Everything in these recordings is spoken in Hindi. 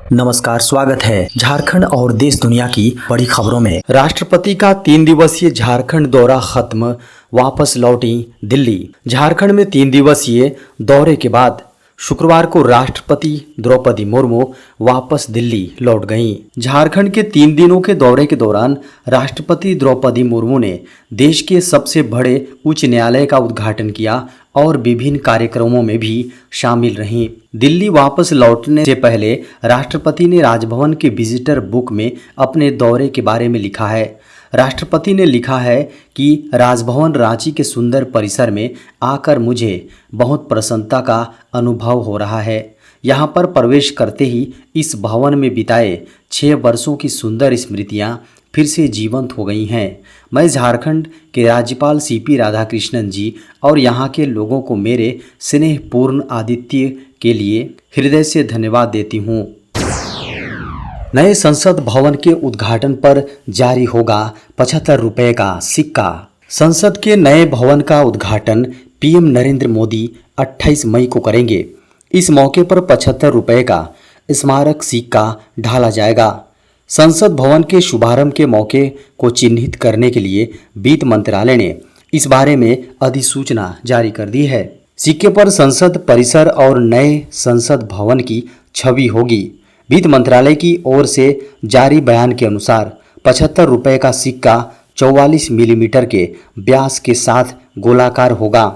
नमस्कार, स्वागत है झारखंड और देश दुनिया की बड़ी खबरों में। राष्ट्रपति का 3 दिवसीय झारखंड दौरा खत्म, वापस लौटी दिल्ली। झारखंड में 3 दिवसीय दौरे के बाद शुक्रवार को राष्ट्रपति द्रौपदी मुर्मू वापस दिल्ली लौट गईं। झारखंड के 3 दिनों के दौरे के दौरान राष्ट्रपति द्रौपदी मुर्मू ने देश के सबसे बड़े उच्च न्यायालय का उद्घाटन किया और विभिन्न कार्यक्रमों में भी शामिल रहीं। दिल्ली वापस लौटने से पहले राष्ट्रपति ने राजभवन के विजिटर बुक में अपने दौरे के बारे में लिखा है। राष्ट्रपति ने लिखा है कि राजभवन रांची के सुंदर परिसर में आकर मुझे बहुत प्रसन्नता का अनुभव हो रहा है। यहाँ पर प्रवेश करते ही इस भवन में बिताए 6 वर्षों की सुंदर स्मृतियाँ फिर से जीवंत हो गई हैं। मैं झारखंड के राज्यपाल सीपी राधाकृष्णन जी और यहाँ के लोगों को मेरे स्नेहपूर्ण आतिथ्य के लिए हृदय से धन्यवाद देती हूँ। नए संसद भवन के उद्घाटन पर जारी होगा 75 रुपये का सिक्का। संसद के नए भवन का उद्घाटन पीएम नरेंद्र मोदी 28 मई को करेंगे। इस मौके पर 75 रुपये का स्मारक सिक्का ढाला जाएगा। संसद भवन के शुभारंभ के मौके को चिन्हित करने के लिए वित्त मंत्रालय ने इस बारे में अधिसूचना जारी कर दी है। सिक्के पर संसद परिसर और नए संसद भवन की छवि होगी। वित्त मंत्रालय की ओर से जारी बयान के अनुसार 75 रुपये का सिक्का 44 मिलीमीटर के व्यास के साथ गोलाकार होगा।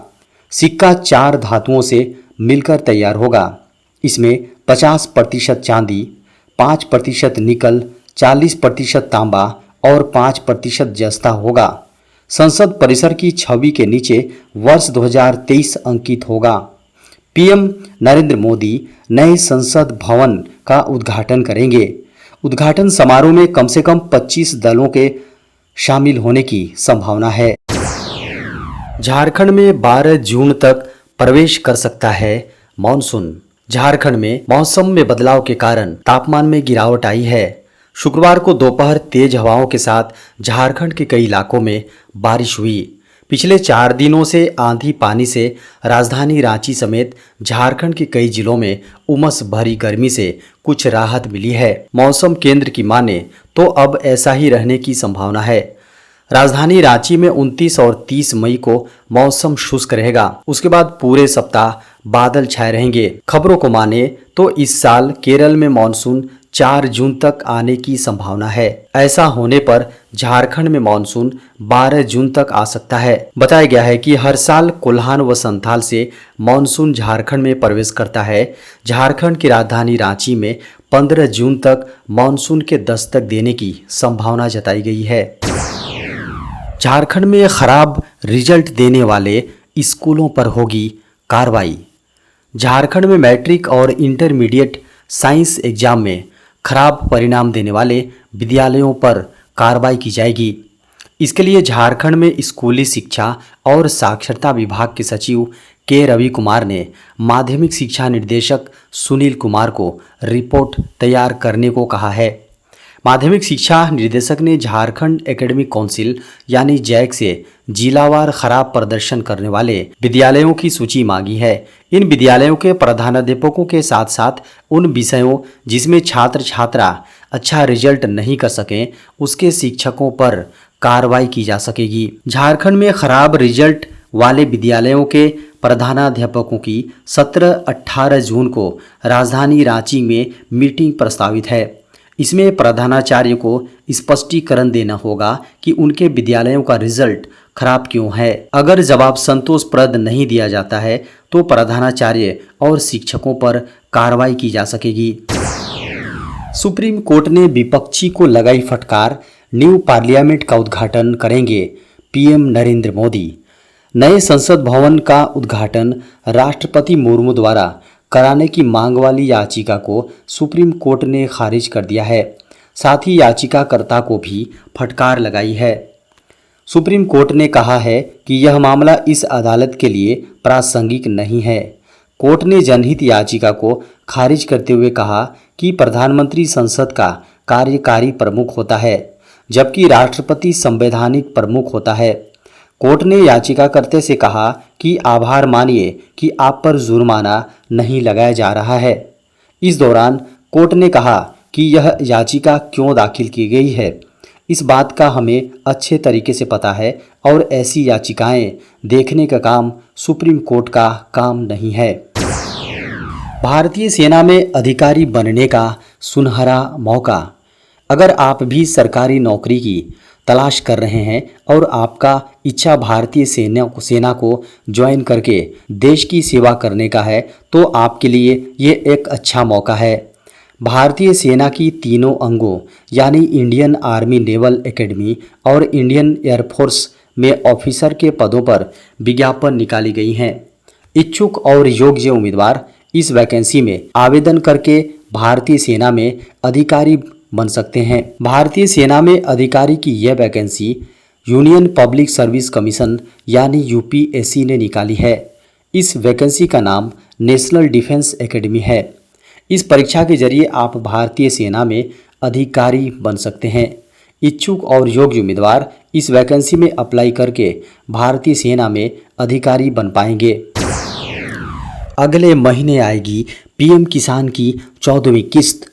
सिक्का 4 धातुओं से मिलकर तैयार होगा। इसमें 50% चांदी, 5% निकल, 40% तांबा और 5% जस्ता होगा। संसद परिसर की छवि के नीचे वर्ष 2023 अंकित होगा। पीएम नरेंद्र मोदी नए संसद भवन का उद्घाटन करेंगे। उद्घाटन समारोह में कम से कम 25 दलों के शामिल होने की संभावना है। झारखंड में 12 जून तक प्रवेश कर सकता है मॉनसून। झारखंड में मौसम में बदलाव के कारण तापमान में गिरावट आई है। शुक्रवार को दोपहर तेज हवाओं के साथ झारखंड के कई इलाकों में बारिश हुई। पिछले 4 दिनों से आंधी पानी से राजधानी रांची समेत झारखंड के कई जिलों में उमस भरी गर्मी से कुछ राहत मिली है। मौसम केंद्र की माने तो अब ऐसा ही रहने की संभावना है। राजधानी रांची में 29 और 30 मई को मौसम शुष्क रहेगा। उसके बाद पूरे सप्ताह बादल छाए रहेंगे। खबरों को माने तो इस साल केरल में मानसून 4 जून तक आने की संभावना है। ऐसा होने पर झारखंड में मानसून 12 जून तक आ सकता है। बताया गया है कि हर साल कोल्हान व संथाल से मानसून झारखंड में प्रवेश करता है। झारखंड की राजधानी रांची में 15 जून तक मानसून के दस्तक देने की संभावना जताई गई है। झारखंड में खराब रिजल्ट देने वाले स्कूलों पर होगी कार्रवाई। झारखंड में मैट्रिक और इंटरमीडिएट साइंस एग्जाम में खराब परिणाम देने वाले विद्यालयों पर कार्रवाई की जाएगी। इसके लिए झारखंड में स्कूली शिक्षा और साक्षरता विभाग के सचिव के रवि कुमार ने माध्यमिक शिक्षा निदेशक सुनील कुमार को रिपोर्ट तैयार करने को कहा है। माध्यमिक शिक्षा निदेशक ने झारखंड एकेडमिक काउंसिल यानी जैक से जिलावार खराब प्रदर्शन करने वाले विद्यालयों की सूची मांगी है। इन विद्यालयों के प्रधानाध्यापकों के साथ साथ उन विषयों जिसमें छात्र छात्रा अच्छा रिजल्ट नहीं कर सकें उसके शिक्षकों पर कार्रवाई की जा सकेगी। झारखंड में खराब रिजल्ट वाले विद्यालयों के प्रधानाध्यापकों की 17-18 जून को राजधानी रांची में मीटिंग प्रस्तावित है। इसमें प्रधानाचार्य को स्पष्टीकरण देना होगा कि उनके विद्यालयों का रिजल्ट खराब क्यों है। अगर जवाब संतोषप्रद नहीं दिया जाता है तो प्रधानाचार्य और शिक्षकों पर कार्रवाई की जा सकेगी। सुप्रीम कोर्ट ने विपक्षी को लगाई फटकार, न्यू पार्लियामेंट का उद्घाटन करेंगे पीएम नरेंद्र मोदी। नए संसद भवन का उद्घाटन राष्ट्रपति मुर्मू द्वारा कराने की मांग वाली याचिका को सुप्रीम कोर्ट ने खारिज कर दिया है। साथ ही याचिकाकर्ता को भी फटकार लगाई है। सुप्रीम कोर्ट ने कहा है कि यह मामला इस अदालत के लिए प्रासंगिक नहीं है। कोर्ट ने जनहित याचिका को खारिज करते हुए कहा कि प्रधानमंत्री संसद का कार्यकारी प्रमुख होता है जबकि राष्ट्रपति संवैधानिक प्रमुख होता है। कोर्ट ने याचिकाकर्ता से कहा कि आभार मानिए कि आप पर जुर्माना नहीं लगाया जा रहा है। इस दौरान कोर्ट ने कहा कि यह याचिका क्यों दाखिल की गई है, इस बात का हमें अच्छे तरीके से पता है और ऐसी याचिकाएं देखने का काम सुप्रीम कोर्ट का काम नहीं है। भारतीय सेना में अधिकारी बनने का सुनहरा मौका। अगर आप भी सरकारी नौकरी की तलाश कर रहे हैं और आपका इच्छा भारतीय सेना को ज्वाइन करके देश की सेवा करने का है, तो आपके लिए ये एक अच्छा मौका है। भारतीय सेना की तीनों अंगों यानी इंडियन आर्मी नेवल एकेडमी और इंडियन एयरफोर्स में ऑफिसर के पदों पर विज्ञापन निकाली गई हैं। इच्छुक और योग्य उम्मीदवार इस वैकेंसी में आवेदन करके भारतीय सेना में अधिकारी बन सकते हैं। भारतीय सेना में अधिकारी की यह vacancy union public service commission यानी यूपीएससी ने निकाली है। इस वैकेंसी का नाम नेशनल डिफेंस एकेडमी है। इस परीक्षा के जरिए आप भारतीय सेना में अधिकारी बन सकते हैं। इच्छुक और योग्य उम्मीदवार इस वैकेंसी में अप्लाई करके भारतीय सेना में अधिकारी बन पाएंगे। अगले महीने आएगी पीएम किसान की 14वीं किस्त।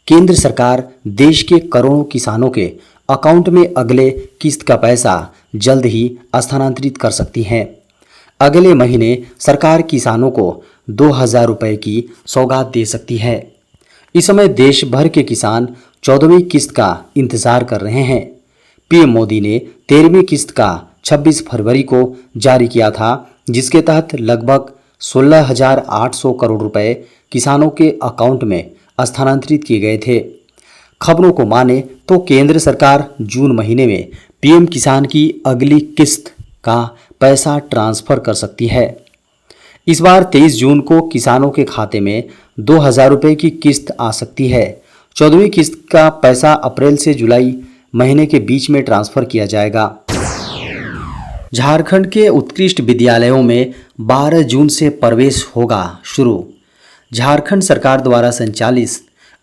केंद्र सरकार देश के करोड़ों किसानों के अकाउंट में अगले किस्त का पैसा जल्द ही स्थानांतरित कर सकती है। अगले महीने सरकार किसानों को 2000 रुपये की सौगात दे सकती है। इस समय देश भर के किसान 14वीं किस्त का इंतजार कर रहे हैं। पीएम मोदी ने 13वीं किस्त का 26 फरवरी को जारी किया था, जिसके तहत लगभग 16,800 करोड़ रुपए किसानों के अकाउंट में स्थानांतरित किए गए थे। खबरों को माने तो केंद्र सरकार जून महीने में पीएम किसान की अगली किस्त का पैसा ट्रांसफर कर सकती है। इस बार 23 जून को किसानों के खाते में 2000 रुपये की किस्त आ सकती है। 14वीं किस्त का पैसा अप्रैल से जुलाई महीने के बीच में ट्रांसफर किया जाएगा। झारखंड के उत्कृष्ट विद्यालयों में 12 जून से प्रवेश होगा शुरू। झारखंड सरकार द्वारा संचालित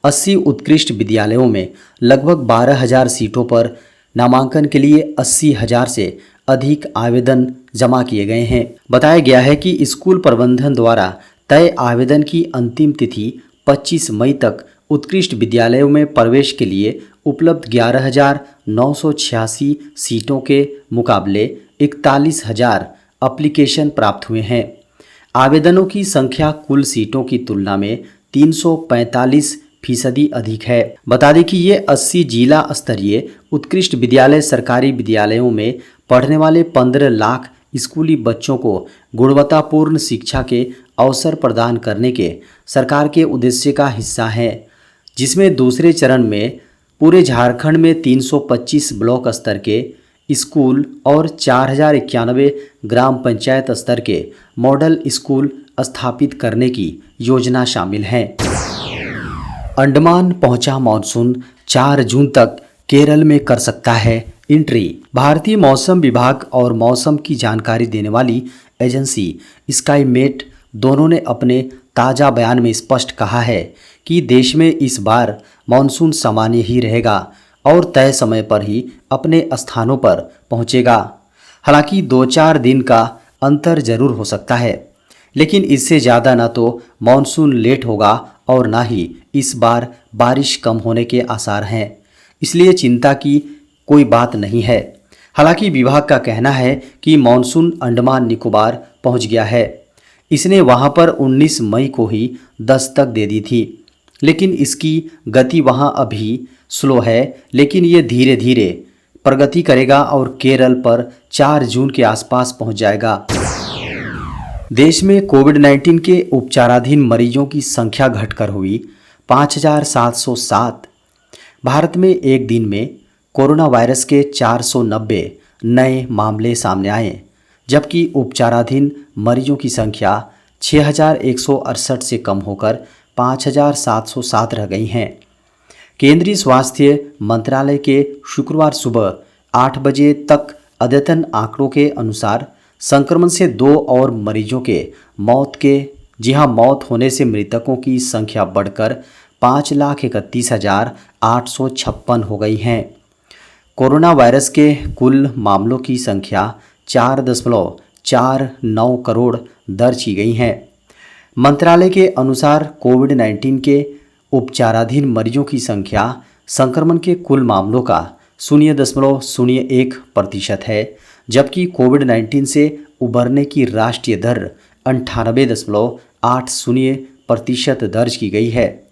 80 उत्कृष्ट विद्यालयों में लगभग 12,000 सीटों पर नामांकन के लिए 80,000 से अधिक आवेदन जमा किए गए हैं। बताया गया है कि स्कूल प्रबंधन द्वारा तय आवेदन की अंतिम तिथि 25 मई तक उत्कृष्ट विद्यालयों में प्रवेश के लिए उपलब्ध 11,986 सीटों के मुकाबले 41,000 एप्लीकेशन प्राप्त हुए हैं। आवेदनों की संख्या कुल सीटों की तुलना में 345% अधिक है। बता दें कि ये 80 जिला स्तरीय उत्कृष्ट विद्यालय सरकारी विद्यालयों में पढ़ने वाले 15 लाख स्कूली बच्चों को गुणवत्तापूर्ण शिक्षा के अवसर प्रदान करने के सरकार के उद्देश्य का हिस्सा है, जिसमें दूसरे चरण में पूरे झारखंड में 325 ब्लॉक स्तर के स्कूल और 4091 ग्राम पंचायत स्तर के मॉडल स्कूल स्थापित करने की योजना शामिल है। अंडमान पहुंचा मॉनसून 4 जून तक केरल में कर सकता है एंट्री। भारतीय मौसम विभाग और मौसम की जानकारी देने वाली एजेंसी स्काईमेट दोनों ने अपने ताज़ा बयान में स्पष्ट कहा है कि देश में इस बार मॉनसून सामान्य ही रहेगा और तय समय पर ही अपने स्थानों पर पहुंचेगा। हालांकि 2-4 दिन का अंतर जरूर हो सकता है, लेकिन इससे ज़्यादा ना तो मॉनसून लेट होगा और ना ही इस बार बारिश कम होने के आसार हैं, इसलिए चिंता की कोई बात नहीं है। हालांकि विभाग का कहना है कि मॉनसून अंडमान निकोबार पहुंच गया है। इसने वहां पर 19 मई को ही दस्तक दे दी थी, लेकिन इसकी गति वहां अभी स्लो है, लेकिन ये धीरे धीरे प्रगति करेगा और केरल पर 4 जून के आसपास पहुंच जाएगा। देश में कोविड-19 के उपचाराधीन मरीजों की संख्या घटकर हुई 5,707। भारत में एक दिन में कोरोना वायरस के 490 नए मामले सामने आए, जबकि उपचाराधीन मरीजों की संख्या 6,168 से कम होकर 5,707 रह गई हैं। केंद्रीय स्वास्थ्य मंत्रालय के शुक्रवार सुबह 8 बजे तक अद्यतन आंकड़ों के अनुसार संक्रमण से 2 और मरीजों के मौत होने से मृतकों की संख्या बढ़कर 5,31,856 हो गई हैं। कोरोना वायरस के कुल मामलों की संख्या 4.49 करोड़ दर्ज की गई हैं। मंत्रालय के अनुसार कोविड-19 के उपचाराधीन मरीजों की संख्या संक्रमण के कुल मामलों का 0.01% है, जबकि कोविड-19 से उबरने की राष्ट्रीय दर 98.80% दर्ज की गई है।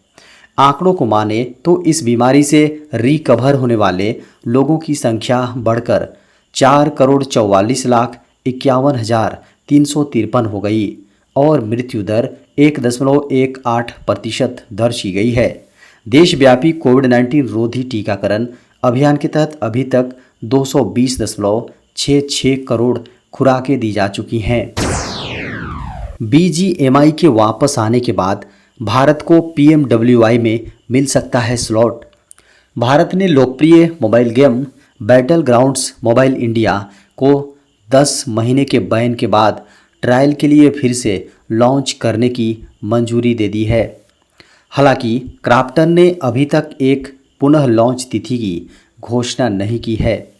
आंकड़ों को माने तो इस बीमारी से रिकवर होने वाले लोगों की संख्या बढ़कर 4,44,51,353 हो गई और मृत्यु दर 1.18% दर्ज की गई है। देशव्यापी कोविड-19 रोधी टीकाकरण अभियान के तहत अभी तक 220.66 करोड़ खुराकें दी जा चुकी हैं। BGMI के वापस आने के बाद भारत को PMWI में मिल सकता है स्लॉट। भारत ने लोकप्रिय mobile game battle grounds mobile India को 10 महीने के बैन के बाद ट्रायल के लिए फिर से लॉन्च करने की मंजूरी दे दी है। हालांकि क्राफ्टन ने अभी तक एक पुनः लॉन्च तिथि की घोषणा नहीं की है।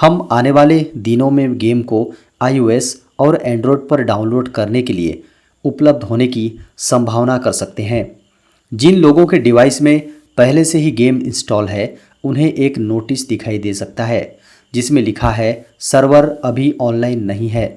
हम आने वाले दिनों में गेम को iOS और एंड्रॉयड पर डाउनलोड करने के लिए उपलब्ध होने की संभावना कर सकते हैं। जिन लोगों के डिवाइस में पहले से ही गेम इंस्टॉल है, उन्हें एक नोटिस दिखाई दे सकता है जिसमें लिखा है सर्वर अभी ऑनलाइन नहीं है।